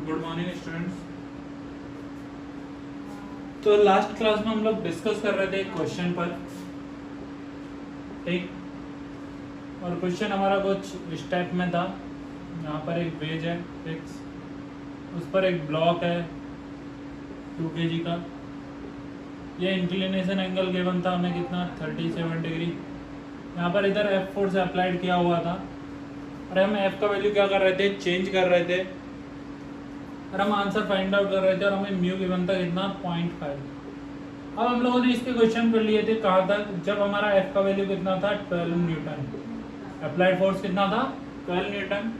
Good morning students. तो last class में हम लोग डिस्कस कर रहे थे क्वेश्चन पर, ठीक। और क्वेश्चन हमारा कुछ इस टाइप में था। यहाँ पर एक वेज है फिक्स, उस पर एक ब्लॉक है 2 kg का। ये इंक्लिनेशन एंगल गिवन था हमें कितना 37 डिग्री। यहाँ पर इधर F फोर्स अप्लाइड किया हुआ था और हम F का वैल्यू क्या कर रहे थे, चेंज कर रहे थे और हम आंसर फाइंड आउट कर रहे थे और हमें म्यू गिवन था कितना 0.5। अब हम लोगों ने इसके क्वेश्चन कर लिए थे, कहा था जब हमारा F का वैल्यू कितना था 12 न्यूटन, अप्लाइड फोर्स कितना था 12 न्यूटन।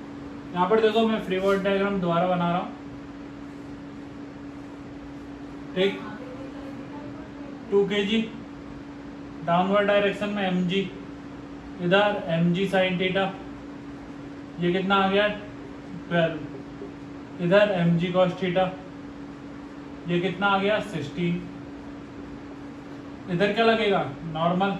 यहाँ पर देखो मैं फ्री बॉडी डायग्राम दोबारा बना रहा हूँ, ठीक। 2 kg डाउनवर्ड डायरेक्शन में mg, इधर mg साइन थीटा, ये कितना आ गया 12, इधर mg cos थीटा, ये कितना आ गया 16। इधर क्या लगेगा नॉर्मल,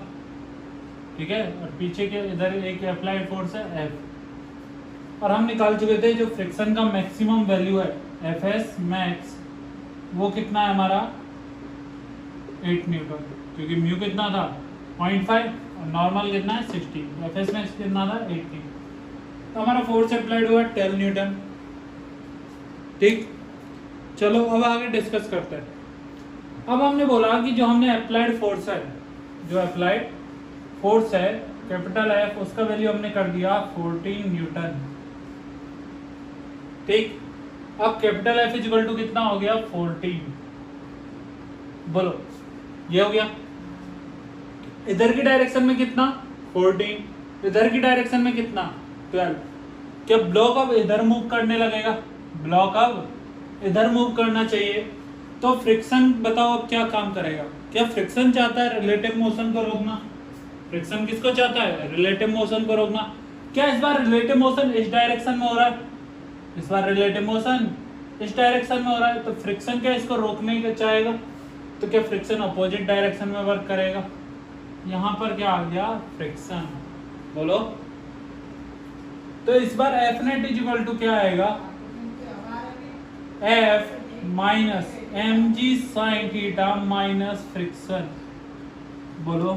ठीक है। और पीछे के इधर एक अप्लाइड फोर्स है F। और हम निकाल चुके थे जो फ्रिक्शन का मैक्सिमम वैल्यू है Fs मैक्स, वो कितना है हमारा 8 न्यूटन, क्योंकि म्यू कितना था 0.5 और नॉर्मल कितना है 16, Fs मैक्स कितना था 18। तो हमारा फोर्स अप्लाइड हुआ 12 न्यूटन, ठीक। चलो अब आगे डिस्कस करते हैं। अब हमने बोला कि जो हमने अप्लाइड फोर्स है, जो अप्लाइड फोर्स है कैपिटल F, उसका वैल्यू हमने कर दिया 14 न्यूटन, ठीक। अब कैपिटल F इक्वल टू कितना हो गया 14, बोलो ये हो गया। इधर की डायरेक्शन में कितना 14, इधर की डायरेक्शन में कितना 12। क्या ब्लॉक अब इधर मूव करने लगेगा, ब्लॉक अब इधर मूव करना चाहिए, तो फ्रिक्शन बताओ अब क्या काम करेगा। क्या फ्रिक्शन चाहता है रिलेटिव मोशन को रोकना, फ्रिक्शन किसको चाहता है रिलेटिव मोशन को रोकना। क्या इस बार रिलेटिव मोशन इस डायरेक्शन में हो रहा है, इस बार रिलेटिव मोशन इस डायरेक्शन में हो रहा है, तो फ्रिक्शन क्या इसको रोकने का चाहेगा, तो क्या फ्रिक्शन अपोजिट डायरेक्शन में वर्क करेगा। यहाँ पर क्या आ गया फ्रिक्शन, बोलो। तो इस बार F नेट इक्वल टू क्या आएगा, F minus mg sine theta minus friction, बोलो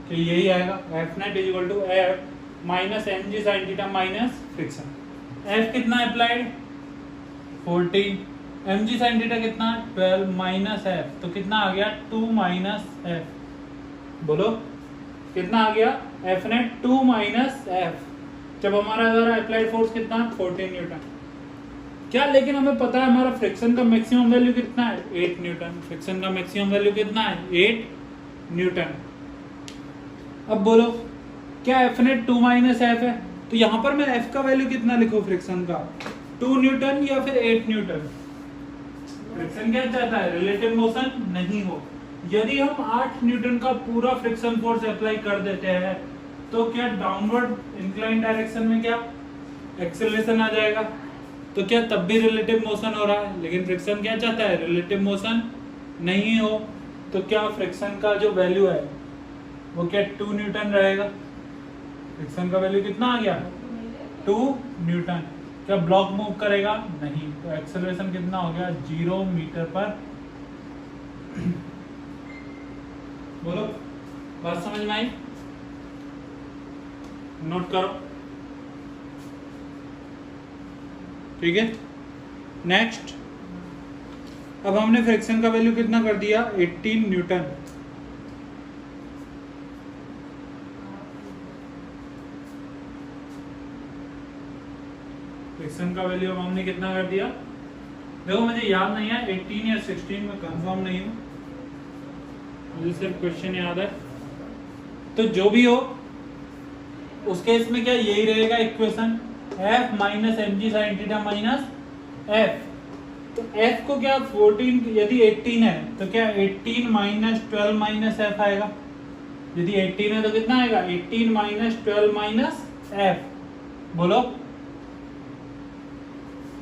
कि यही आएगा। F net equal to F minus mg sine theta minus friction. F कितना अप्लाइड 14, mg साइन थीटा कितना 12 माइनस F, तो कितना आ गया 2 माइनस F, बोलो कितना आ गया F नेट 2 माइनस F। जब हमारा अप्लाइड फोर्स कितना 14 न्यूटन। क्या लेकिन हमें पता है हमारा फ्रिक्शन का मैक्सिमम वैल्यू कितना है 8 न्यूटन, फ्रिक्शन का मैक्सिमम वैल्यू कितना है 8 न्यूटन। अब बोलो क्या F नेट 2 माइनस F है, तो यहाँ पर मैं F का वैल्यू कितना लिखूं फ्रिक्शन का 2 न्यूटन या फिर 8 न्यूटन। फ्रिक्शन क्या चाहता है रिलेटिव मोशन नहीं हो। यदि हम 8 न्यूटन का पूरा फ्रिक्शन फोर्स अप्लाई कर देते हैं, तो क्या डाउनवर्ड इंक्लाइन डायरेक्शन में क्या एक्सेलरेशन आ जाएगा, तो क्या तब भी रिलेटिव मोशन हो रहा है। लेकिन फ्रिक्शन क्या चाहता है रिलेटिव मोशन नहीं हो, तो क्या फ्रिक्शन का जो वैल्यू है वो क्या 2 न्यूटन रहेगा। फ्रिक्शन का वैल्यू कितना आ गया 2 न्यूटन। क्या ब्लॉक मूव करेगा नहीं, तो एक्सेलरेशन कितना हो गया 0 मीटर पर। बोलो बात समझ में आई, नोट करो, ठीक है। नेक्स्ट, अब हमने फ्रिक्शन का वैल्यू कितना कर दिया 18 न्यूटन। फ्रिक्शन का वैल्यू हमने कितना कर दिया, देखो मुझे याद नहीं है 18 या 16 में कंफर्म नहीं हूं, मुझे सिर्फ क्वेश्चन याद है। तो जो भी हो उस केस में क्या यही रहेगा equation, F minus mg sine theta minus F। तो F को क्या 14, यदि 18 है तो क्या 18 माइनस 12 माइनस F आएगा। यदि 18 है तो कितना आएगा 18 माइनस 12 माइनस F, बोलो।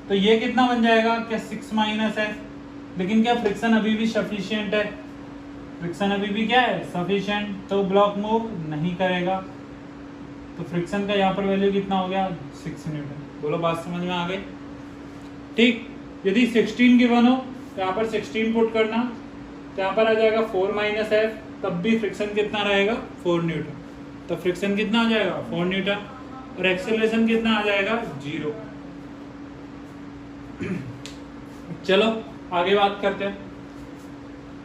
तो ये कितना बन जाएगा क्या 6 माइनस F। लेकिन क्या फ्रिक्शन अभी भी सफिशिएंट है, फ्रिक्शन अभी भी क्या है सफिशिएंट, तो ब्लॉक मूव नहीं करेगा। तो फ्रिक्शन का यहाँ पर वैल्यू कितना हो गया 6 न्यूटन। बोलो बात समझ में आ गई, ठीक। यदि 16 गिवन हो तो यहाँ पर 16 पुट करना, तो यहाँ पर आ जाएगा 4 माइनस एफ, तब भी फ्रिक्शन कितना रहेगा 4 न्यूटन। तो फ्रिक्शन कितना आ जाएगा 4 न्यूटन और एक्सेलरेशन कितना आ जाएगा 0। चलो आगे बात करते हैं।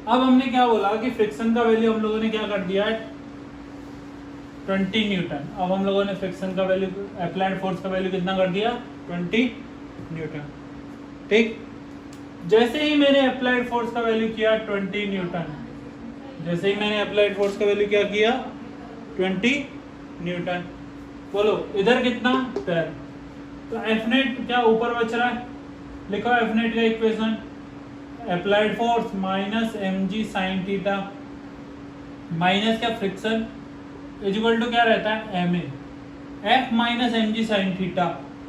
अब हमने क्या बोला कि फ्रिक्शन का वैल्यू हम लोगों ने क्या कर दिया है 20 न्यूटन। अब हम लोगों ने फ्रिक्शन का वैल्यू, अप्लाइड फोर्स का वैल्यू कितना कर दिया 20 न्यूटन। ठीक, जैसे ही मैंने अप्लाइड फोर्स का वैल्यू किया 20 न्यूटन, जैसे ही मैंने अप्लाइड फोर्स का वैल्यू क्या किया 20 न्यूटन, बोलो इधर कितना 12। तो एफ नेट क्या ऊपर बच रहा है, लिखो एफ नेट का equation, applied force minus M G sine theta minus क्या फ्रिक्शन इज इक्वल टू क्या रहता है M A. F minus M G sine theta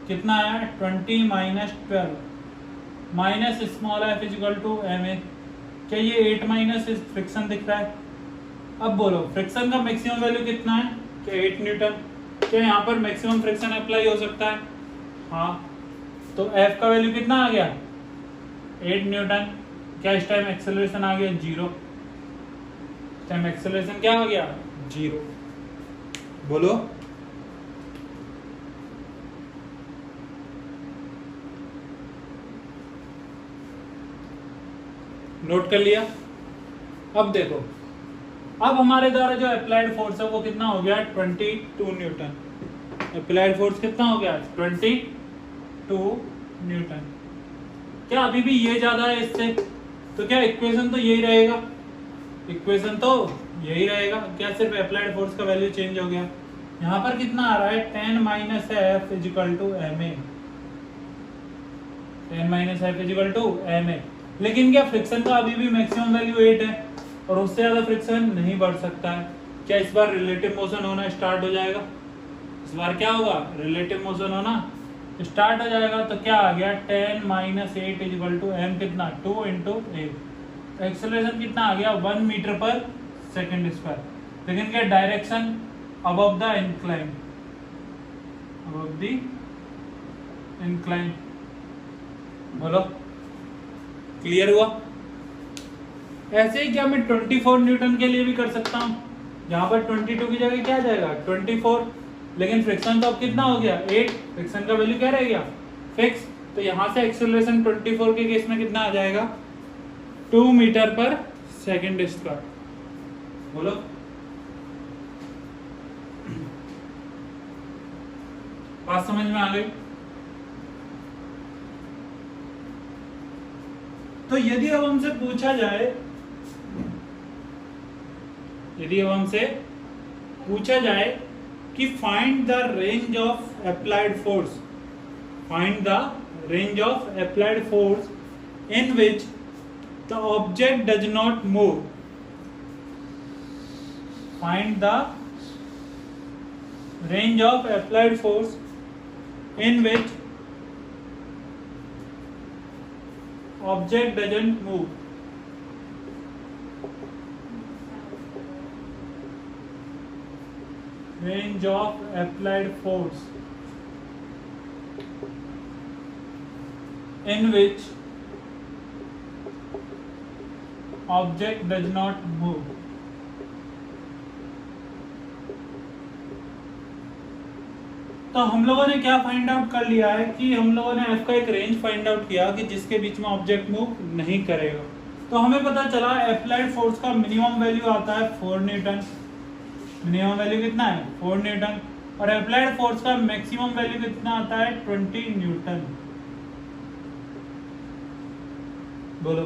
कितना आया 20 minus 12 minus small F is equal to M A. क्या ये 8 minus friction दिख रहा है। अब बोलो फ्रिक्शन का मैक्सिमम वैल्यू कितना है, क्या 8 न्यूटन। क्या यहाँ पर मैक्सिमम फ्रिक्शन अप्लाई हो सकता है, हाँ। तो F का वैल्यू कितना आ गया 8 न्यूटन। क्या इस टाइम एक्सेलरेशन आ गया 0, इस टाइम एक्सेलरेशन क्या आ गया 0। बोलो नोट कर लिया। अब देखो, अब हमारे द्वारा जो अप्लाइड फोर्स है वो कितना हो गया 22 न्यूटन। अप्लाइड फोर्स कितना हो गया 22 न्यूटन। क्या अभी भी ये ज्यादा है इससे, तो क्या इक्वेशन तो यही रहेगा, इक्वेशन तो यही रहेगा। क्या सिर्फ अप्लाइड फोर्स का वैल्यू चेंज हो गया। यहाँ पर कितना आ रहा है 10 minus F is equal to M A, 10 minus F is equal to M A. लेकिन क्या फ्रिक्शन का अभी भी मैक्सिमम वैल्यू 8 है और उससे ज्यादा फ्रिक्शन नहीं बढ़ सकता है। क्या इस बार रिलेटिव मोशन होना स्टार्ट हो जाएगा, इस बार क्या होगा रिलेटिव मोशन होना स्टार्ट हो जाएगा। तो क्या आ गया 10 minus 8 is equal to M कितना 2 इंटू 8। एक्सेलरेशन कितना आ गया 1 मीटर पर सेकेंड स्क्वायर। लेकिन क्या direction above the incline, above the incline. बोलो क्लियर हुआ। ऐसे ही क्या मैं 24 न्यूटन के लिए भी कर सकता हूँ, यहाँ पर 22 की जगह क्या आ जाएगा 24। लेकिन फ्रिक्शन तो अब कितना हो गया 8, फ्रिक्शन का वैल्यू क्या रह गया फिक्स। तो यहाँ से एक्सेलरेशन 24 के केस में कितना आ जाएगा 2 मीटर पर सेकेंड स्क्वायर। बोलो बात समझ में आ गई। तो यदि अब हमसे पूछा जाए, यदि अब हमसे पूछा जाए कि find the range of applied force, find the range of applied force in which the object does not move, find the range of applied force in which object doesn't move। Range of applied force in which object does not move। तो हम लोगों ने क्या find out कर लिया है कि हम लोगों ने F का एक रेंज फाइंड आउट किया कि जिसके बीच में ऑब्जेक्ट मूव नहीं करेगा। तो हमें पता चला अप्लाइड फोर्स का मिनिमम वैल्यू आता है 4 न्यूटन। मिनिमम वैल्यू कितना है 4 न्यूटन। और अप्लाइड फोर्स का मैक्सिमम वैल्यू कितना आता है 20 न्यूटन। बोलो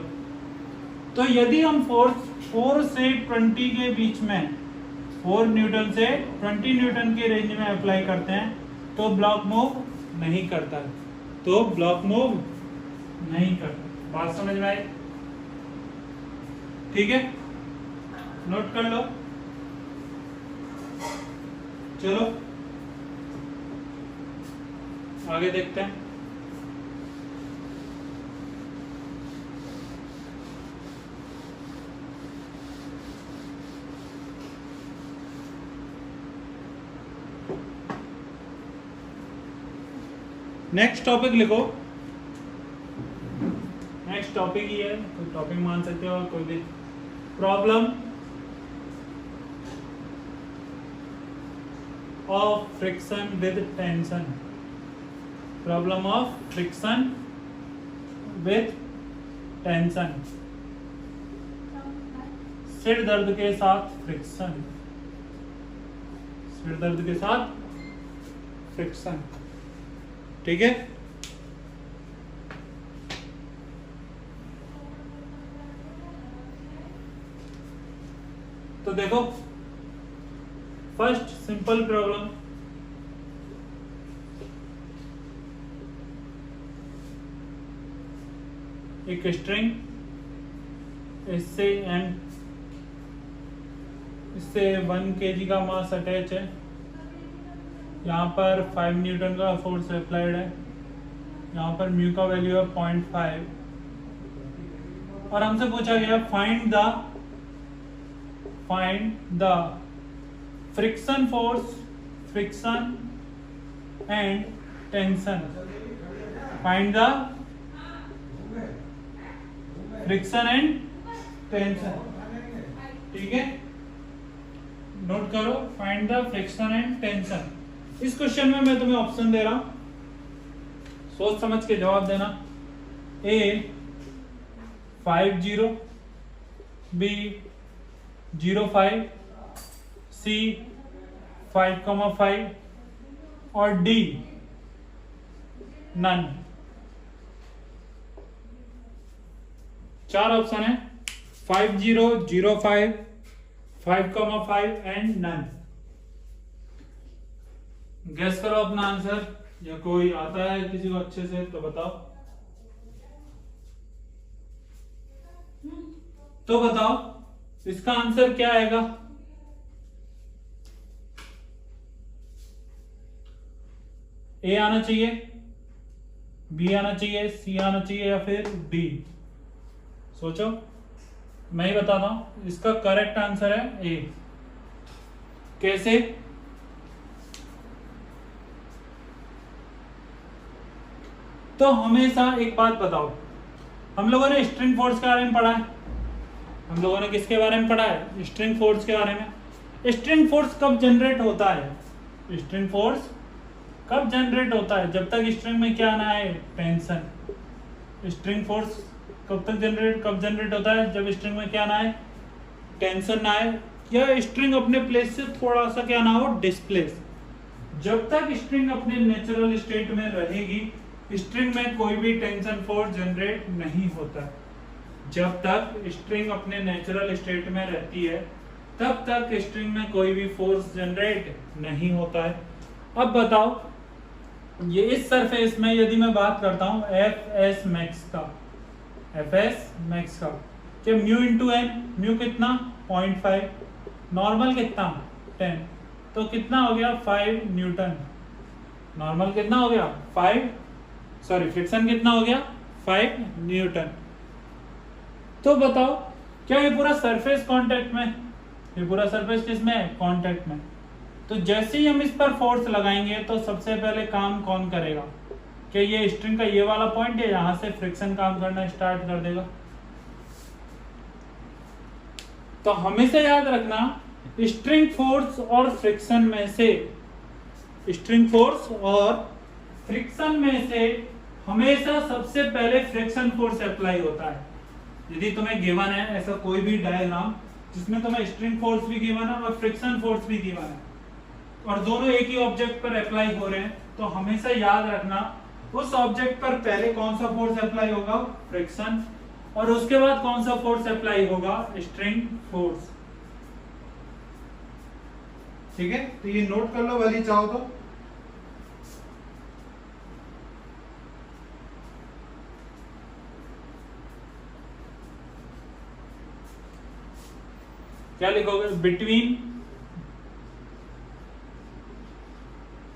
तो यदि हम फोर्स 4 से 20 के बीच में, 4 न्यूटन से 20 न्यूटन के रेंज में अप्लाई करते हैं तो ब्लॉक मूव नहीं करता है, तो ब्लॉक मूव नहीं करता। बात समझ में आई, ठीक है, नोट कर लो। चलो आगे देखते हैं। नेक्स्ट टॉपिक लिखो नेक्स्ट टॉपिक ही है, तो टॉपिक मान सकते हो और कोई भी problem of friction with tension, problem of friction with tension, सिर दर्द के साथ फ्रिक्शन, सिर दर्द के साथ फ्रिक्शन। ठीक है, तो देखो फर्स्ट सिंपल प्रॉब्लम, एक स्ट्रिंग, इससे 1 kg का मास अटैच है, यहाँ पर 5 न्यूटन का फोर्स अप्लाइड है, यहाँ पर म्यू का वैल्यू है 0.5 और हमसे पूछा गया find the friction force, friction and tension, find the friction and tension. ठीक है, नोट करो, find the friction and tension. इस क्वेश्चन में मैं तुम्हें ऑप्शन दे रहा हूं, सोच समझ के जवाब देना। ए 50, बी 0.5, सी 5,5 और डी नन। 4 ऑप्शन है, 50, 0.5, 5,5 एंड नन। गेस करो अपना आंसर, या कोई आता है किसी को अच्छे से तो बताओ। तो बताओ इसका आंसर क्या आएगा। ए आना चाहिए, बी आना चाहिए, सी आना चाहिए या फिर डी। सोचो, मैं ही बताता हूं, इसका करेक्ट आंसर है ए। कैसे? तो हमेशा एक बात बताओ, हम लोगों ने स्ट्रिंग फोर्स के बारे में पढ़ा है, हम लोगों ने किसके बारे में पढ़ा है? स्ट्रिंग फोर्स के बारे में। स्ट्रिंग फोर्स कब जनरेट होता है? स्ट्रिंग फोर्स कब जनरेट होता है? जब तक स्ट्रिंग में क्या ना आए, टेंशन। स्ट्रिंग फोर्स कब जनरेट होता है? जब स्ट्रिंग में क्या ना आए, टेंशन ना आए, या स्ट्रिंग अपने प्लेस से थोड़ा सा क्या ना हो, डिस्प्लेस। जब तक स्ट्रिंग अपने नेचुरल स्टेट में रहेगी, स्ट्रिंग में कोई भी टेंशन फोर्स जनरेट नहीं होता। जब तक स्ट्रिंग अपने नेचुरल स्टेट में रहती है, तब तक स्ट्रिंग में कोई भी फोर्स जनरेट नहीं होता है। अब बताओ, ये इस सरफेस में यदि मैं बात करता हूं एफ एस मैक्स का, क्या म्यू इंटू एन, म्यू कितना 0.5, नॉर्मल कितना 10, तो कितना हो गया 5 न्यूटन। नॉर्मल कितना हो गया फ्रिक्शन कितना हो गया 5 न्यूटन। तो बताओ क्या ये पूरा सरफेस कांटेक्ट में, ये पूरा सरफेस किसमें है? कांटेक्ट में। तो जैसे ही हम इस पर फोर्स लगाएंगे तो सबसे पहले काम कौन करेगा? कि ये स्ट्रिंग का ये वाला पॉइंट है, यहां से फ्रिक्शन काम करना स्टार्ट कर देगा। तो हमेशा याद रखना, स्ट्रिंग फोर्स और फ्रिक्शन में से, स्ट्रिंग फोर्स और फ्रिक्शन में से हमेशा सबसे पहले फ्रिक्शन फोर्स अप्लाई होता है। यदि तुम्हें गिवन है ऐसा कोई भी डायग्राम जिसमें तुम्हें स्ट्रिंग फोर्स भी गिवन है और फ्रिक्शन फोर्स भी गिवन है, और दोनों एक ही ऑब्जेक्ट पर अप्लाई हो रहे हैं, तो हमेशा याद रखना उस ऑब्जेक्ट पर पहले कौन सा फोर्स अप्लाई होगा? फ्रिक्शन, और उसके बाद कौन सा फोर्स अप्लाई होगा? String force. ठीक है, तो ये नोट कर लो भले चाहो तो। क्या लिखोगे? Between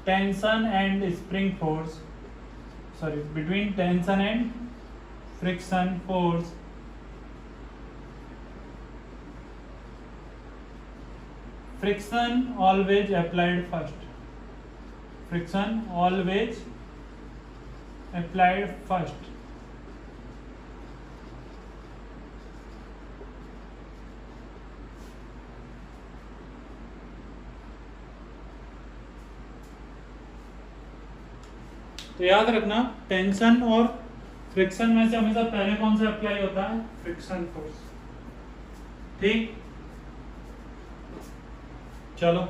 tension and spring force, between tension and friction force, friction always applied first, friction always applied first. तो याद रखना टेंशन और फ्रिक्शन में से हमेशा पहले कौन सा अप्लाई होता है, फ्रिक्शन फोर्स। ठीक, चलो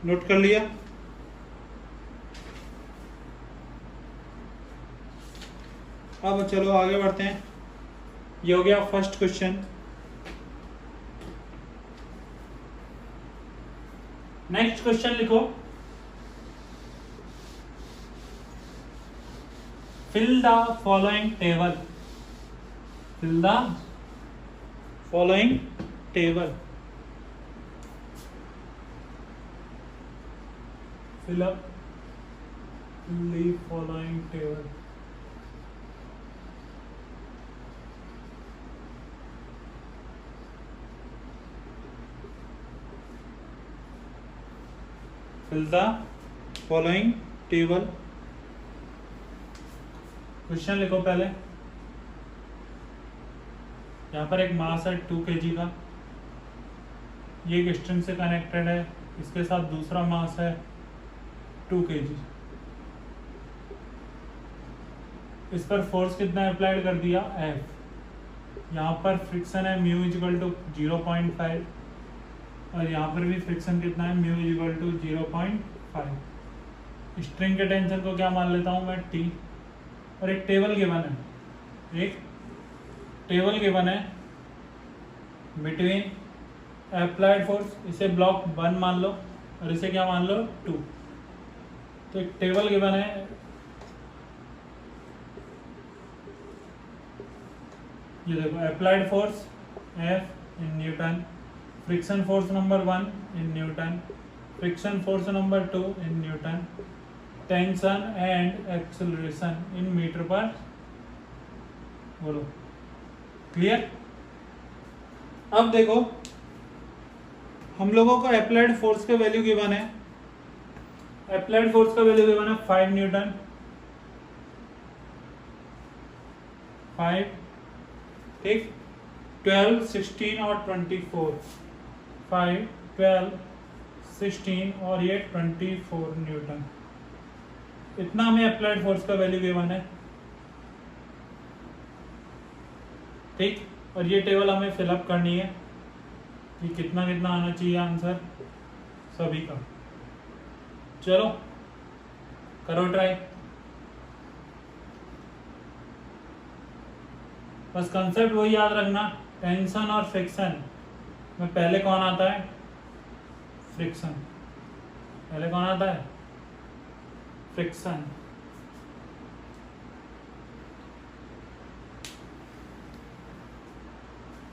नोट कर लिया। अब चलो आगे बढ़ते हैं। ये हो गया फर्स्ट क्वेश्चन। नेक्स्ट क्वेश्चन लिखो, fill the following table, fill the following table, fill up the following table. Fill the following table. Question लिखो पहले। यहाँ पर एक मास है 2 kg का, ये एक स्ट्रिंग से कनेक्टेड है, इसके साथ दूसरा मास है 2 kg। इस पर फोर्स कितना अप्लाइड कर दिया, F। यहाँ पर फ्रिक्शन है म्यू इक्वल टू 0.5 और यहाँ पर भी फ्रिक्शन कितना है, म्यू इक्वल टू 0.5। स्ट्रिंग के टेंशन को क्या मान लेता हूँ मैं, T। और एक टेबल गिवन है, एक टेबल गिवन है बिटवीन अप्लाइड फोर्स, इसे ब्लॉक 1 मान लो और इसे क्या मान लो, 2। तो एक टेबल गिवन है, ये देखो, applied force F in newton, friction force number 1 in newton, friction force number 2 in newton, tension and acceleration in metre per, बोलो क्लियर। अब देखो हम लोगों को अप्लाइड फोर्स का वैल्यू गिवन है, अप्लाइड फोर्स का वैल्यू गिवन है 5 न्यूटन, 5, ठीक, 12, 16 और 24, 5, 12, 16 और ये 24 न्यूटन। इतना हमें अप्लाइड फोर्स का वैल्यू गिवन है, ठीक। और ये टेबल हमें फिलअप करनी है कि कितना कितना आना चाहिए आंसर सभी का। चलो करो ट्राई। बस कंसेप्ट वही याद रखना, टेंशन और फ्रिक्शन में पहले कौन आता है, फ्रिक्शन। पहले कौन आता है, फ्रिक्शन।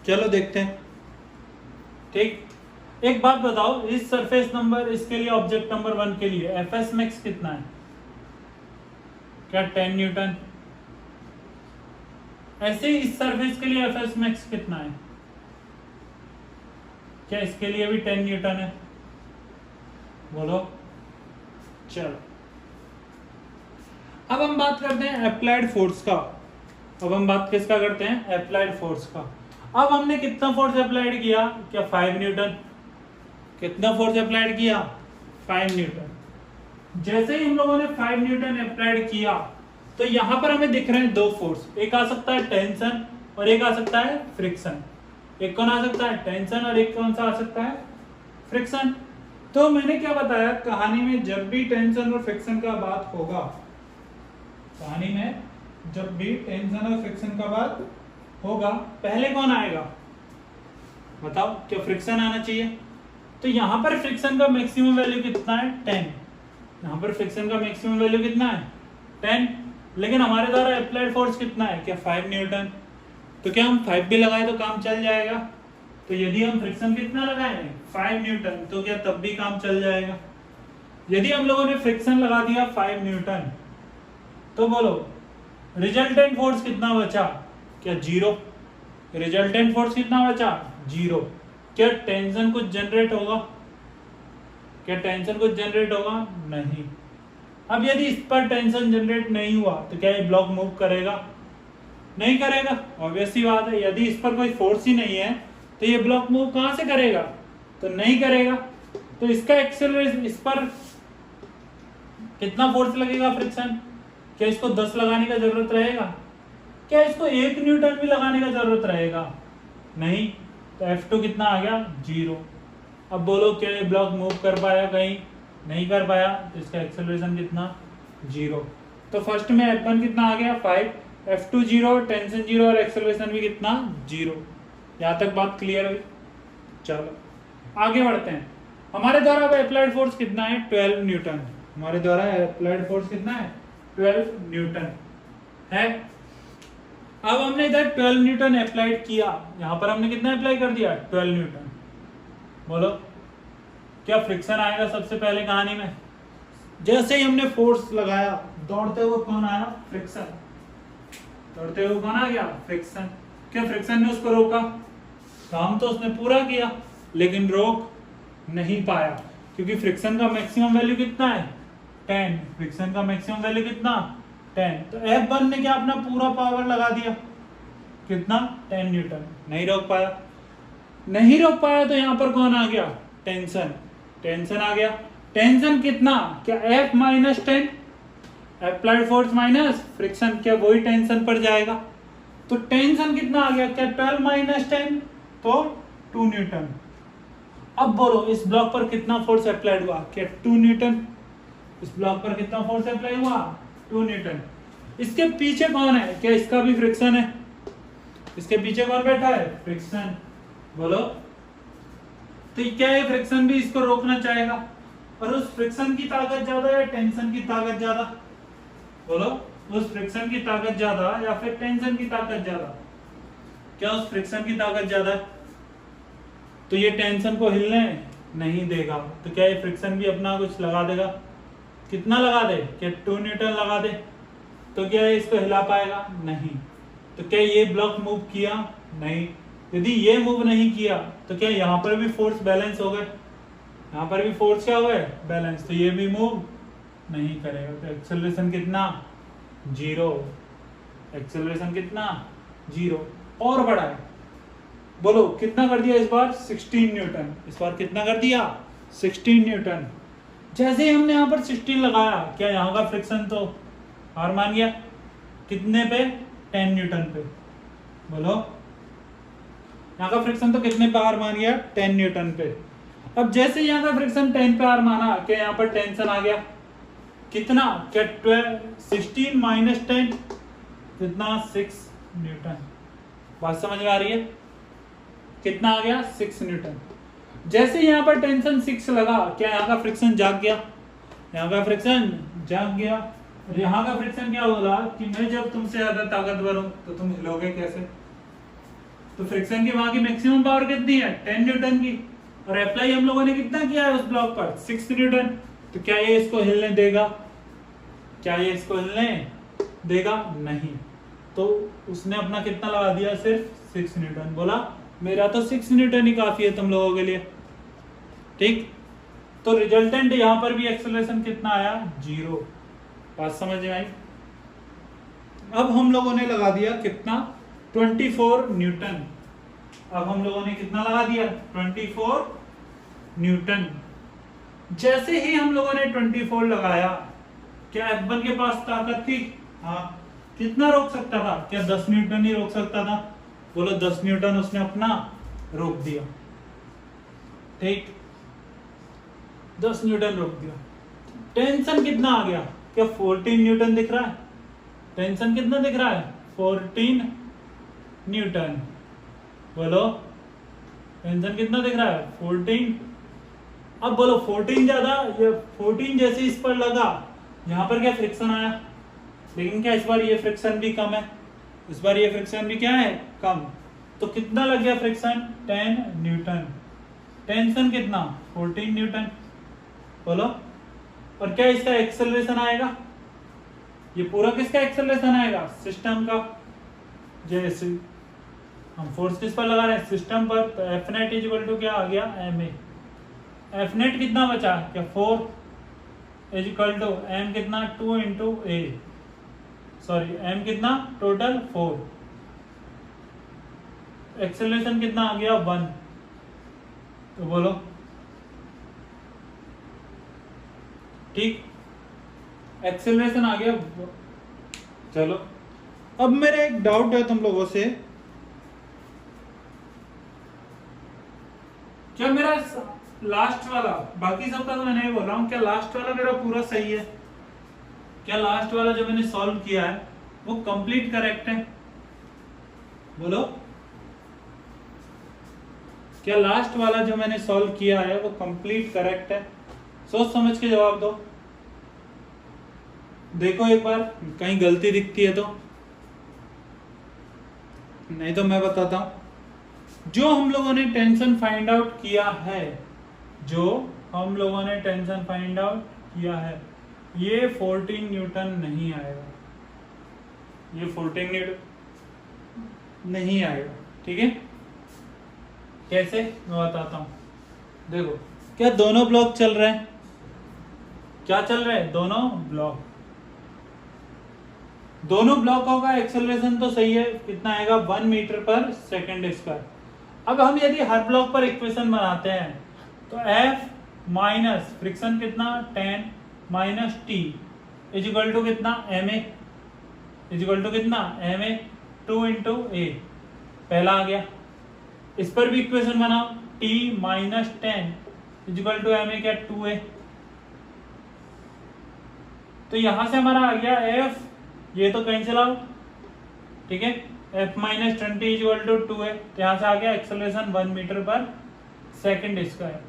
चलो देखते हैं, ठीक। एक बात बताओ, इस सरफेस नंबर, इसके लिए ऑब्जेक्ट नंबर 1 के लिए एफएस मैक्स कितना है, क्या 10 न्यूटन। ऐसे ही इस सरफेस के लिए एफएस मैक्स कितना है, क्या इसके लिए भी 10 न्यूटन है, बोलो। चलो अब हम बात करते हैं अप्लाइड फोर्स का। अब हम बात किसका करते हैं, अप्लाइड फोर्स का। अब हमने कितना फोर्स अप्लाइड किया, क्या 5 न्यूटन। कितना फोर्स अप्लाइड किया, 5 न्यूटन। जैसे ही हम लोगों ने 5 न्यूटन अप्लाइड किया तो यहां पर हमें दिख रहे हैं 2 फोर्स, एक आ सकता है टेंशन और एक आ सकता है फ्रिक्शन। एक कौन आ सकता है, टेंशन, और एक कौन सा आ सकता है, फ्रिक्शन। तो मैंने क्या बताया, कहानी में जब भी टेंशन और फ्रिक्शन का बात होगा, कहानी में जब भी टेंशन और फ्रिक्शन का बात होगा, पहले कौन आएगा बताओ, क्या फ्रिक्शन आना चाहिए। तो यहां पर फ्रिक्शन का मैक्सिमम वैल्यू कितना है, 10। यहां पर फ्रिक्शन का मैक्सिमम वैल्यू कितना है, 10। लेकिन हमारे द्वारा अप्लाइड फोर्स कितना है, क्या 5 न्यूटन। तो क्या हम 5 भी लगाए तो काम चल जाएगा। तो यदि हम फ्रिक्शन कितना लगाएंगे, 5 न्यूटन, तो क्या तब भी काम चल जाएगा। यदि हम लोगों ने फ्रिक्शन लगा दिया 5 न्यूटन, तो बोलो रिजल्टेंट फोर्स कितना बचा, क्या 0। रिजल्टेंट फोर्स कितना बचा, 0। क्या टेंशन कुछ जनरेट होगा, क्या टेंशन कुछ जनरेट होगा, नहीं। अब यदि इस पर टेंशन जनरेट नहीं हुआ तो क्या ये ब्लॉक मूव करेगा, नहीं करेगा, ऑब्वियस सी बात है। यदि इस पर कोई फोर्स ही नहीं है तो ये ब्लॉक मूव कहां से करेगा, तो नहीं करेगा। तो इसका एक्सेलरेशन, इस पर कितना फोर्स लगेगा फ्रिक्शन? क्या इसको 10 लगाने का जरूरत रहेगा? क्या इसको 1 न्यूटन भी लगाने का जरूरत रहेगा? नहीं। तो F2 कितना आ गया? 0। अब बोलो क्या ये ब्लॉक मूव कर पाया कहीं? नहीं कर पाया, तो इसका एक्सेलरेशन कितना? 0। तो फर्स्ट में F1 कितना आ गया? 5, F2 0, टेंशन 0 और एक्सेलरेशन भी कितना? 0। यहाँ तक बात क्लियर हुई? चलो आगे बढ़ते हैं। हमारे द्वारा अब अप्लाइड फोर्स कितना है? 12 न्यूटन। हमारे द्वारा अप्लाइड फोर्स कितना है? 12 न्यूटन है। अब हमने इधर 12 न्यूटन अप्लाइड किया, यहां पर हमने कितना अप्लाई कर दिया? 12 न्यूटन। बोलो क्या फ्रिक्शन आएगा सबसे पहले कहानी में? जैसे ही हमने फोर्स लगाया, दौड़ते हुए कौन आया? फ्रिक्शन। दौड़ते हुए कौन आ गया? फ्रिक्शन। क्या फ्रिक्शन ने उसको रोका? काम तो उसने पूरा किया लेकिन रोक नहीं पाया, क्योंकि फ्रिक्शन का मैक्सिमम वैल्यू कितना है? 10। फ्रिक्शन का मैक्सिमम वैल्यू कितना? 10। तो F1 ने क्या अपना पूरा पावर लगा दिया? कितना? 10 न्यूटन। नहीं रोक पाया। नहीं रोक पाया तो यहां पर कौन आ गया? टेंशन। टेंशन आ गया। टेंशन कितना? क्या F minus 10 applied force minus friction, क्या वही टेंशन पर जाएगा? तो टेंशन कितना आ गया? क्या 12 माइनस 10 तो 2 न्यूटन। अब बोलो इस ब्लॉक पर कितना फोर्स अप्लाइड हुआ? क्या 2 न्यूटन। इस ब्लॉक पर कितना फोर्स अप्लाई हुआ? 2 न्यूटन। इसके पीछे कौन है? क्या इसका भी फ्रिक्शन है? इसके पीछे कौन बैठा है? फ्रिक्शन। बोलो तो क्या है? फ्रिक्शन भी इसको रोकना चाहेगा, और उस फ्रिक्शन की ताकत ज्यादा या टेंशन की ताकत ज्यादा? बोलो उस फ्रिक्शन की ताकत ज्यादा या फिर टेंशन की ताकत ज्यादा? क्या उस फ्रिक्शन की ताकत ज्यादा है? तो ये टेंशन को हिलने नहीं देगा। तो क्या ये फ्रिक्शन भी अपना कुछ लगा देगा? कितना लगा दे? क्या 2 न्यूटन लगा दे? तो क्या ये इसको हिला पाएगा? नहीं। तो क्या ये ब्लॉक मूव किया? नहीं। यदि ये मूव नहीं किया तो क्या यहाँ पर भी फोर्स बैलेंस हो गए? यहाँ पर भी फोर्स क्या हो गए? बैलेंस। तो ये भी मूव नहीं करेगा। तो एक्सेलरेशन कितना? 0। एक्सेलरेशन कितना? 0। और बढ़ा है। बोलो कितना कर दिया इस बार? 16 न्यूटन। इस बार कितना कर दिया? 16 न्यूटन। जैसे ही हमने यहाँ पर 16 लगाया, क्या यहाँ का फ्रिक्शन तो हार मान गया? कितने पे? 10 न्यूटन पे। बोलो यहाँ का फ्रिक्शन तो कितने पे हार मान गया? 10 न्यूटन पे। अब जैसे यहाँ का फ्रिक्शन 10 पे हार माना, क्या यहाँ पर टेंशन आ गया? कितना? क्या 16 माइनस 10 कितना? 6 न्यूटन। बात समझ में आ रही है? कितना आ गया? 6 न्यूटन। जैसे यहाँ पर टेंशन 6 लगा, क्या यहाँ का फ्रिक्शन जाग गया? यहाँ का फ्रिक्शन जाग गया। और यहाँ का फ्रिक्शन क्या होगा कि मैं जब तुमसे ज्यादा ताकतवर हूं तो तुम हिलोगे कैसे? तो फ्रिक्शन की वहां की मैक्सिमम पावर कितनी है? 10 न्यूटन की। और अप्लाई हम लोगों ने कितना किया है उस ब्लॉक पर? 6 न्यूटन। तो क्या ये इसको हिलने देगा? क्या ये इसको हिलने देगा? नहीं। तो उसने अपना कितना लगा दिया? सिर्फ 6 न्यूटन। बोला मेरा तो 6 न्यूटन ही काफी है तुम लोगों के लिए। ठीक। तो रिजल्टेंट यहां पर भी एक्सेलरेशन कितना आया? 0। बात समझ में आई? अब हम लोगों ने लगा दिया कितना? 24 न्यूटन। अब हम लोगों ने कितना लगा दिया? 24 न्यूटन। जैसे ही हम लोगों ने 24 लगाया, क्या F1 के पास ताकत थी? हाँ। कितना रोक सकता था? क्या 10 न्यूटन ही रोक सकता था? बोलो 10 न्यूटन उसने अपना रोक दिया। ठीक, 10 न्यूटन रोक दिया। टेंशन कितना आ गया? क्या 14 न्यूटन दिख रहा है? टेंशन कितना दिख रहा है? 14 न्यूटन। बोलो टेंशन कितना दिख रहा है? 14। अब बोलो 14 ज्यादा या 14 जैसे इस पर लगा, यहां पर क्या फ्रिक्शन आया? लेकिन क्या इस बार ये फ्रिक्शन भी कम है? इस बार ये फ्रिक्शन भी क्या है? कम। तो कितना लग गया फ्रिक्शन? 10 न्यूटन। टेंशन कितना? 14 न्यूटन। बोलो। और क्या इसका एक्सेलरेशन आएगा? ये पूरा किसका एक्सेलरेशन आएगा? सिस्टम का। जैसे हम फोर्स किस पर लगा रहे हैं? सिस्टम पर। तो F net is equal to क्या आ गया? M A. एफ नेट कितना बचा? क्या 4 इज इक्वल टू एम कितना? 2 इंटू ए, सॉरी एम कितना? टोटल 4। एक्सेलरेशन कितना आ गया? 1। तो बोलो ठीक। एक्सेलरेशन आ गया। चलो अब मेरा एक डाउट है तुम लोगों से, क्या मेरा लास्ट वाला, बाकी सबका तो मैं नहीं बोल रहा हूँ, क्या लास्ट वाला मेरा पूरा सही है? क्या लास्ट वाला जो मैंने सॉल्व किया है वो कंप्लीट करेक्ट है? बोलो, क्या लास्ट वाला जो मैंने सॉल्व किया है वो कंप्लीट करेक्ट है? सोच समझ के जवाब दो। देखो एक बार, कहीं गलती दिखती है तो, नहीं तो मैं बताता हूं। जो हम लोगों ने टेंशन फाइंड आउट किया है, जो हम लोगों ने टेंशन फाइंड आउट किया है, ये 14 न्यूटन नहीं आएगा, ये 14 न्यूटन नहीं आएगा। ठीक है, कैसे मैं बताता हूं। देखो, क्या दोनों ब्लॉक चल रहे हैं? क्या चल रहे हैं? दोनों ब्लॉक, दोनों ब्लॉकों का एक्सेलरेशन तो सही है, कितना आएगा? 1 मीटर पर सेकंड स्क्वायर। अब हम यदि हर ब्लॉक पर इक्वेशन बनाते हैं तो F माइनस फ्रिक्शन कितना? 10 माइनस T इजिकल टू कितना? ma इजिकल टू कितना? ma 2 into a। पहला आ गया। इस पर भी इक्वेशन बनाओ, T minus 10 is equal to ma क्या? 2a। तो यहां से हमारा आ गया F, ये तो कैंसिल आउट। ठीक है, F माइनस 20 इजिकल टू 2 है, तो यहां से आ गया एक्सेलरेशन 1 मीटर पर सेकंड स्क्वायर।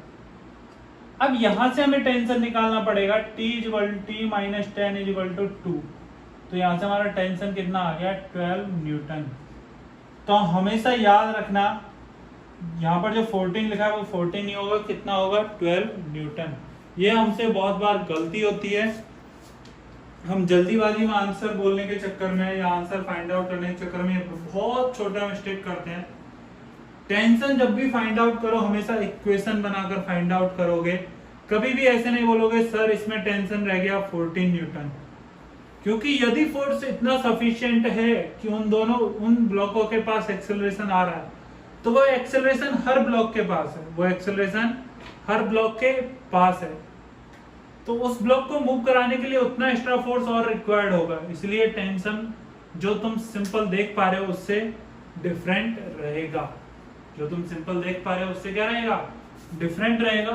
अब यहां से हमें टेंशन निकालना पड़ेगा, T माइनस 10 इजिकल टू 2, तो यहां से हमारा टेंशन कितना आ गया? 12 न्यूटन। तो हमेशा याद रखना, यहाँ पर जो 14 लिखा है वो 14 नहीं होगा, कितना होगा? 12 न्यूटन। ये हमसे बहुत बार गलती होती है, हम जल्दीबाजी में आंसर बोलने के चक्कर में या आंसर फाइंड आउट करने के चक्कर में बहुत छोटा मिस्टेक करते हैं। टेंशन जब भी फाइंड आउट करो हमेशा इक्वेशन बनाकर फाइंड आउट करोगे, कभी भी ऐसे नहीं बोलोगे सर इसमें टेंशन रह गया 14 न्यूटन, क्योंकि यदि फोर्स इतना सफिशिएंट है कि उन ब्लॉकों के पास एक्सेलरेशन आ रहा है, तो वो एक्सेलरेशन हर ब्लॉक के पास है, वो एक्सेलरेशन हर ब्लॉक के पास है, तो उस ब्लॉक को मूव कराने के लिए उतना एक्स्ट्रा फोर्स और रिक्वायर्ड होगा। इसलिए टेंशन जो तुम सिंपल देख पा रहे हो उससे डिफरेंट रहेगा, जो तुम सिंपल देख पा रहे हो उससे क्या रहेगा? डिफरेंट रहेगा।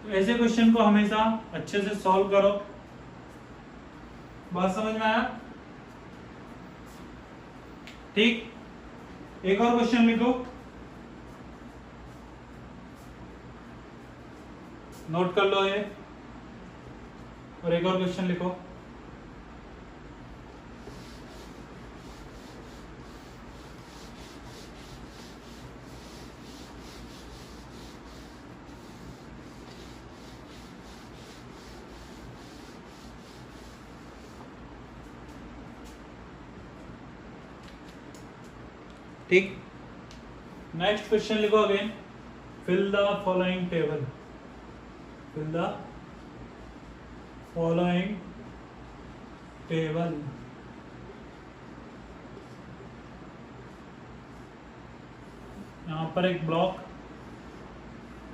तो ऐसे क्वेश्चन को हमेशा अच्छे से सॉल्व करो। बात समझ में आया? ठीक, एक और क्वेश्चन लिखो, नोट कर लो ये, और एक और क्वेश्चन लिखो। ठीक, नेक्स्ट क्वेश्चन लिखो again, fill the following table, fill the following table. यहाँ पर एक ब्लॉक,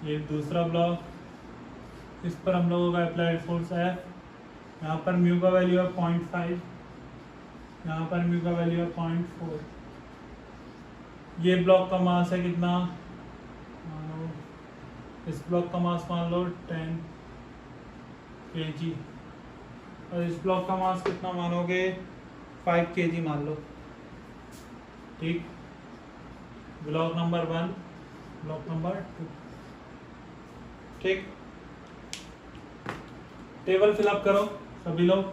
ये दूसरा ब्लॉक, इस पर हम लोगों का अप्लाइड फोर्स है, यहाँ पर म्यू का वैल्यू है 0.5, यहाँ पर म्यू का वैल्यू है 0.4। ये ब्लॉक का मास है कितना? इस ब्लॉक का मास मान लो 10 kg, और इस ब्लॉक का मास कितना मानोगे? 5 kg मान लो। ठीक, ब्लॉक नंबर 1, ब्लॉक नंबर 2। ठीक, टेबल फिलअप करो सभी लोग।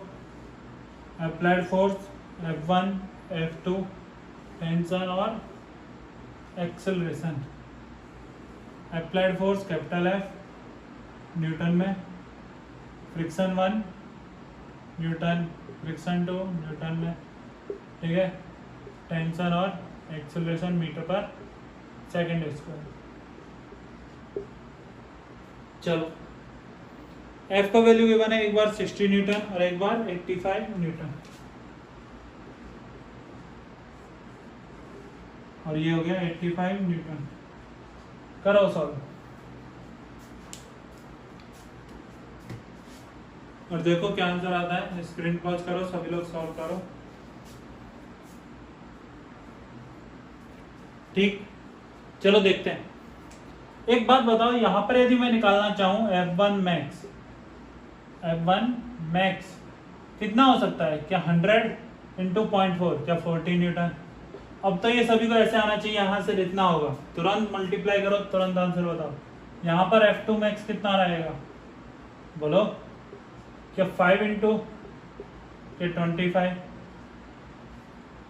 Applied force F1, F2, tension और acceleration. Applied force capital F newton में, फ्रिक्शन 1 न्यूटन, फ्रिक्शन 2 न्यूटन में। ठीक है, टेंशन और एक्सेलरेशन मीटर पर सेकंड स्क्वायर। चलो, F का वैल्यू गिवन है, एक बार 60 न्यूटन और एक बार 85 न्यूटन, और ये हो गया 85 न्यूटन। करो सॉल्व। और देखो क्या आंसर आता है। स्क्रीन पॉज करो, सभी लोग सॉल्व करो। ठीक, चलो देखते हैं। एक बात बताओ, यहां पर यदि मैं निकालना चाहूं F1 मैक्स, F1 मैक्स कितना हो सकता है? क्या 100 इंटू 0.4, क्या 40 न्यूटन? अब तो ये सभी को ऐसे आना चाहिए, यहां से जितना होगा तुरंत मल्टीप्लाई करो, तुरंत आंसर बताओ। यहाँ पर F2 मैक्स कितना रहेगा बोलो? क्या 5 इंटू 25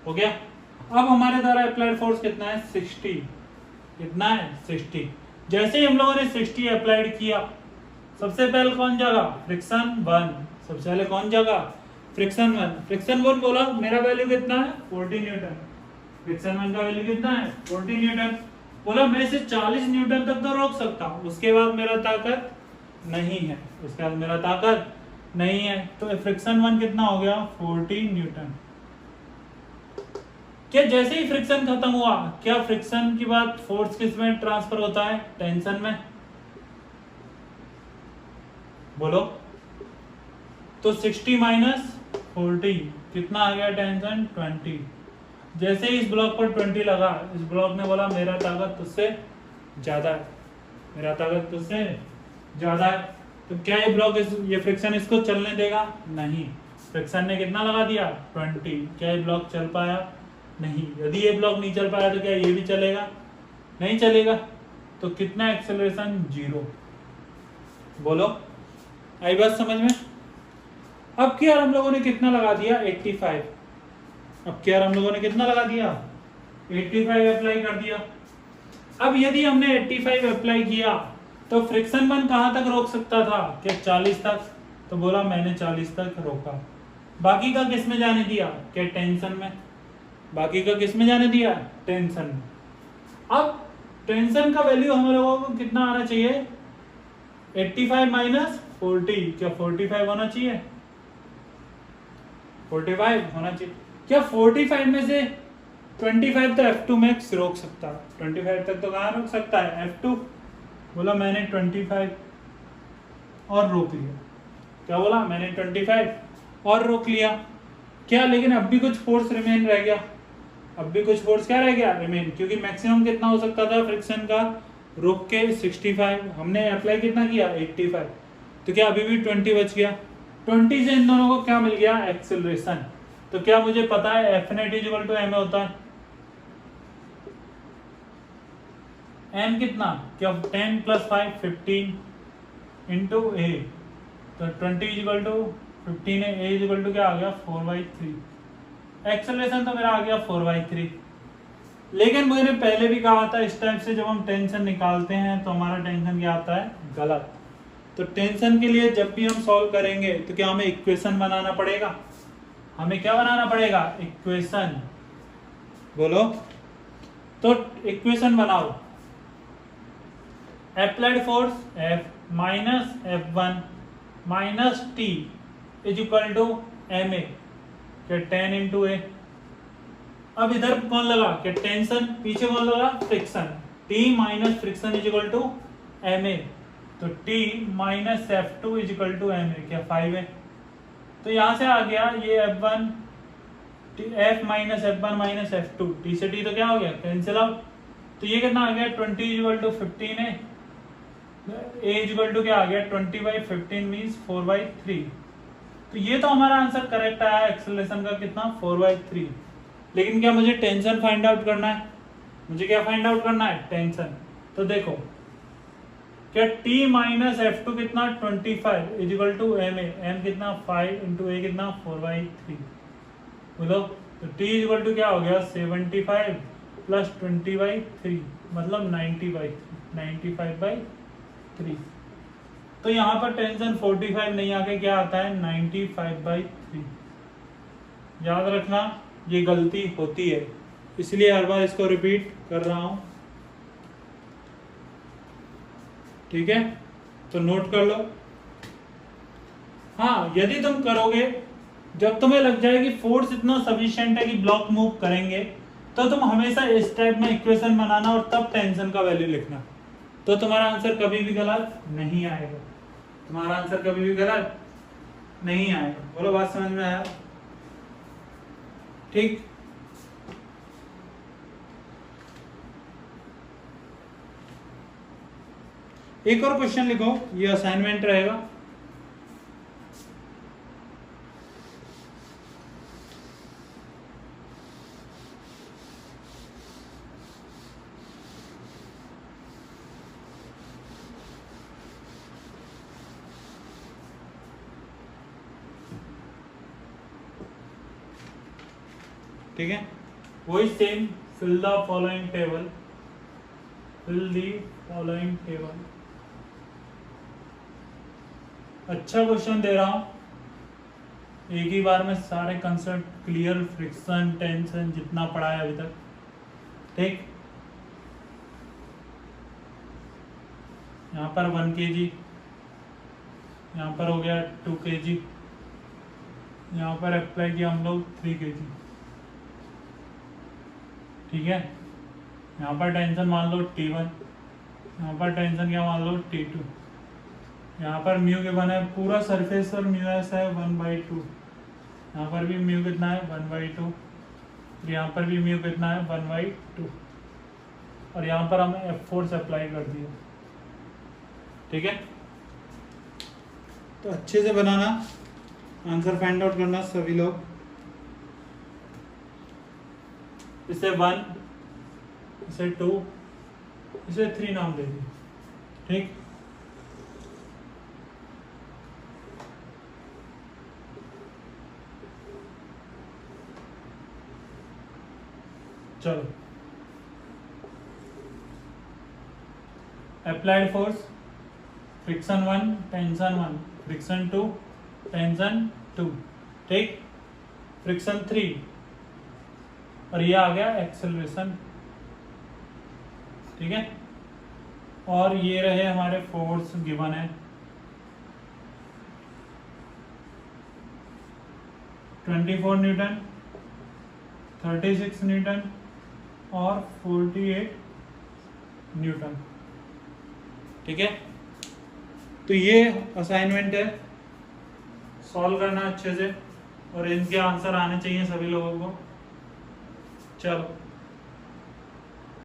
हो गया। अब हमारे द्वारा अप्लाइड फोर्स कितना है? 60। कितना है? 60। जैसे ही हम लोगों ने 60 अप्लाइड किया, सबसे पहले कौन जगह? फ्रिक्शन 1। सबसे पहले कौन जगह? फ्रिक्शन 1। फ्रिक्शन 1 बोला मेरा वैल्यू कितना है? 40 न्यूटन। फ्रिक्शन 1 का वैल्यू कितना है? 40 न्यूटन। बोला मैं इसे 40 न्यूटन तक तो रोक सकता हूं, उसके बाद मेरा ताकत नहीं है, उसके बाद मेरा ताकत नहीं है। तो फ्रिक्शन 1 कितना हो गया? 40 न्यूटन। क्या जैसे ही फ्रिक्शन खत्म हुआ, क्या फ्रिक्शन के बाद फोर्स किस में ट्रांसफर होता है? टेंशन में। बोलो तो 60 माइनस 40 कितना आ गया? टेंशन 20। जैसे ही इस ब्लॉक पर 20 लगा, इस ब्लॉक ने बोला मेरा ताकत तुझसे ज्यादा है, मेरा ताकत तुझसे ज्यादा है। तो क्या ये ब्लॉक ये फ्रिक्शन इसको चलने देगा? नहीं। फ्रिक्शन ने कितना लगा दिया? 20। क्या ये ब्लॉक चल पाया? नहीं। यदि ये ब्लॉक नहीं चल पाया तो क्या ये भी चलेगा? नहीं चलेगा। तो कितना एक्सेलरेशन? 0। बोलो आई बात समझ में? अब क्या हम लोगों ने कितना लगा दिया? 85। अब क्या हम लोगों ने कितना लगा दिया? 85 अप्लाई कर दिया। अब यदि हमने 85 अप्लाई किया तो फ्रिक्शन 1 कहां तक रोक सकता था? क्या 40 तक? तो बोला मैंने 40 तक रोका। बाकी का किस में जाने दिया? क्या टेंशन में। बाकी का किस में जाने दिया? टेंशन में। अब टेंशन का वैल्यू हम लोगों को कितना आना चाहिए? 85 माइनस 40। क्या 45 होना चाहिए? 45 होना चाहिए। क्या 45 में से 25 तो F2 मैक्स रोक सकता है? 25 तक तो कहां रोक सकता है? F2। बोला मैंने 25 और रोक लिया। क्या बोला? मैंने 25 और रोक लिया। क्या लेकिन अब भी कुछ फोर्स रिमेन रह गया? अब भी कुछ फोर्स क्या रह गया? रिमेन। क्योंकि मैक्सिमम कितना हो सकता था फ्रिक्शन का? रोक के 65। हमने अप्लाई कितना किया? 85। तो क्या अभी भी 20 बच गया? 20 से इन दोनों को क्या मिल गया? एक्सेलरेशन। तो क्या मुझे पता है F net = m होता है? m कितना? क्या 10 + 5 15 इंटू a। तो 20 = 15 है। a = क्या आ गया? 4/3। एक्सेलरेशन तो मेरा आ गया 4/3। लेकिन मैंने पहले भी कहा था, इस टाइप से जब हम टेंशन निकालते हैं तो हमारा टेंशन क्या आता है? गलत। तो टेंशन के लिए जब भी हम सॉल्व करेंगे तो क्या हमें इक्वेशन बनाना पड़ेगा? हमें क्या बनाना पड़ेगा? इक्वेशन। बोलो तो इक्वेशन बनाओ। Applied force F minus F1 minus T = ma। क्या 10 इंटू ए। अब इधर कौन लगा? क्या टेंशन। पीछे कौन लगा? Friction. T minus friction = ma। तो T माइनस F2 = ma। क्या 5 है? तो यहां से आ गया ये F1 F minus F1 minus F2। T से T तो क्या हो गया? Cancel out. तो ये कितना आ गया? 20 = 15 है। a = क्या आ गया? 20/15 मीन्स 4/3। तो ये तो हमारा आंसर करेक्ट आया एक्सेलरेशन का कितना? 4/3। लेकिन क्या मुझे टेंशन फाइंड आउट करना है? मुझे क्या फाइंड आउट करना है? टेंशन। तो देखो क्या T माइनस F2 कितना? 25 = ma। m कितना? 5 इंटू a कितना? 4/3। बोलो तो T = क्या हो गया? 75 + 20/3 मतलब 95/3। तो यहाँ पर टेंशन 45 नहीं आके क्या आता है? 95/3। याद रखना ये गलती होती है, इसलिए हर बार इसको रिपीट कर रहा हूं। ठीक है, तो नोट कर लो। हाँ, यदि तुम करोगे, जब तुम्हें लग जाए कि फोर्स इतना सफिशिएंट है कि ब्लॉक मूव करेंगे, तो तुम हमेशा इस टाइप में इक्वेशन बनाना और तब टेंशन का वैल्यू लिखना। तो तुम्हारा आंसर कभी भी गलत नहीं आएगा। तुम्हारा आंसर कभी भी गलत नहीं आएगा। बोलो बात समझ में आया? ठीक, एक और क्वेश्चन लिखो, ये असाइनमेंट रहेगा। ठीक है, वही same, fill the following table, fill the following table. अच्छा क्वेश्चन दे रहा हूं, एक ही बार में सारे कंसेप्ट क्लियर, फ्रिक्शन, टेंशन जितना पढ़ा है अभी तक। ठीक, यहाँ पर 1 kg, यहाँ पर हो गया 2 kg, यहाँ पर अप्लाई किया हम लोग 3 kg। ठीक है, यहाँ पर टेंशन मान लो T1, यहाँ पर टेंशन क्या मान लो T2, यहाँ पर म्यू के बना है पूरा सरफेस और म्यू एस है 1/2, यहाँ पर भी म्यू कितना है 1/2, यहाँ पर भी म्यू कितना है 1/2, और यहाँ पर हमें F फोर्स अप्लाई कर दिया। ठीक है, तो अच्छे से बनाना, आंसर फाइंड आउट करना सभी लोग। इसे 1, इसे 2, इसे 3 नाम दे दिए। ठीक, चलो, applied force, friction 1, tension 1, friction 2, tension 2। ठीक, फ्रिक्शन 3, और ये आ गया एक्सेलरेशन। ठीक है, और ये रहे हमारे फोर्स गिवन है 24 न्यूटन, 36 न्यूटन और 48 न्यूटन। ठीक है, तो ये असाइनमेंट है, सॉल्व करना अच्छे से और इनके आंसर आने चाहिए सभी लोगों को। चलो।